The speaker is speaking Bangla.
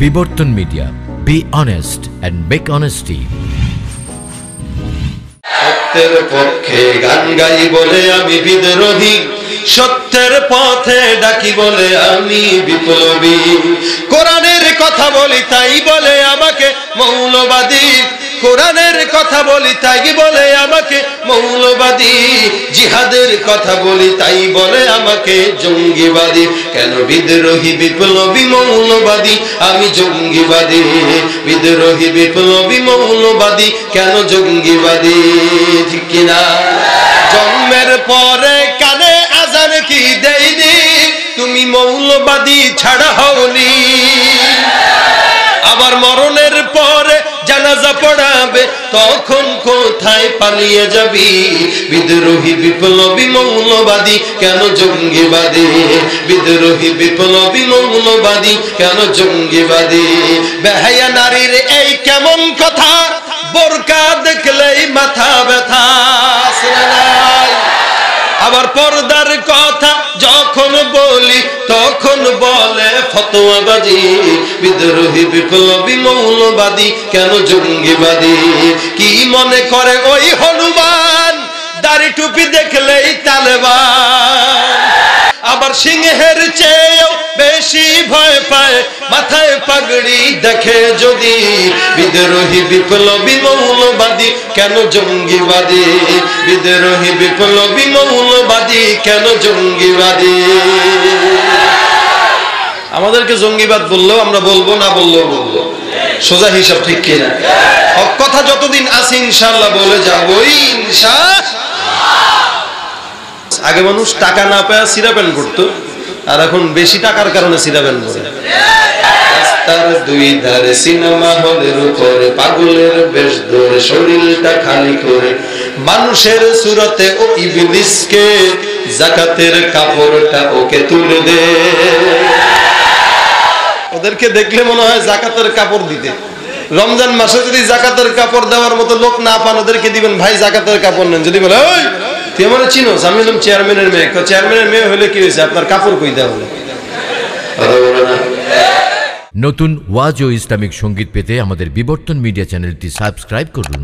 বিবর্তন media, be honest and make honesty. সত্যের পক্ষে গান গাই বলে আমি বিদ্রোহী, সত্যের পথে ডাকি বলে আমি বিপ্লবী। কোরআনের কথা বলি তাই বলে আমাকে মৌলবাদী, কোরআনের কথা বলি তাই বলে আমাকে মৌলবাদী। জিহাদের কথা বলি তাই বলে আমাকে জঙ্গিবাদী। কেন বিদ্রোহী বিপ্লবী মৌলবাদী আমি জঙ্গিবাদী, বিদ্রোহী বিপ্লবী মৌলবাদী কেন জঙ্গিবাদী? ঠিক কিনা? জন্মের পরে কানে আজান কি দেয়নি, তুমি মৌলবাদী ছাড়া হওনি। আবার মরণের পরে জানাজা পড়াবে, তখন কোথায় পালিয়ে যাবি? বিদ্রোহী বিপ্লবী মৌলবাদী কেন জঙ্গিবাদী, বিদ্রোহী বিপ্লবী মৌলবাদী কেন জঙ্গিবাদী? বেহায়া নারীর এই কেমন কথা, বোরকা দেখলেই মাথা ব্যথা। আবার পর্দার কথা যখন বলি তখন বলে ফতোয়াবাজি। বিদ্রোহী বিপ্লবী মৌলবাদী কেন জঙ্গিবাদী? কি মনে করে ওই হনুমান, দাড়ি টুপি দেখলেই তালেবান। আবার সিংহের চেয়েও বেশি ভয় পায় মাথায় পাগড়ি দেখে যদি। বিদ্রোহী বিপ্লবী মৌলবাদী কেন জঙ্গিবাদী, বিদ্রোহী বিপ্লবী মৌলবাদী কেন জঙ্গিবাদী? আমাদেরকে জঙ্গিবাদ বললেও আমরা বলবো, না বললেও বলবো, সোজা হিসাব। ঠিক কিনা? হক কথা যতদিন আছে ইনশাআল্লাহ বলে যাবই। আগে মানুষ টাকা না পায় সিরাপেন করতো, আর এখন বেশি টাকার কারণে সিরাপেন করে। রাস্তার দুই ধারে সিনেমা হলের উপরে পাগলের বেশ ধরে শরীরটা খালি করে মানুষের সুরতে ও ইবলিসকে যাকাতের কাপড়টা ওকে তুলে দে। ওদেরকে দেখলে মনে হয় যাকাতের কাপড় দিতে। রমজান মাসে যদি যাকাতের কাপড় দেওয়ার মতো লোক না পান, ওদেরকে দিবেন ভাই যাকাতের কাপড় নেন। যদি বলে ওই তুই আমার চিনোস, আমি হলাম চেয়ারম্যানের মেয়ে। চেয়ারম্যানের মেয়ে হলে কি হয়েছে, আপনার কাপড় কই দেওয়া হলো? নতুন ওয়াজ ও ইসলামিক সঙ্গীত পেতে আমাদের বিবর্তন মিডিয়া চ্যানেলটি সাবস্ক্রাইব করুন।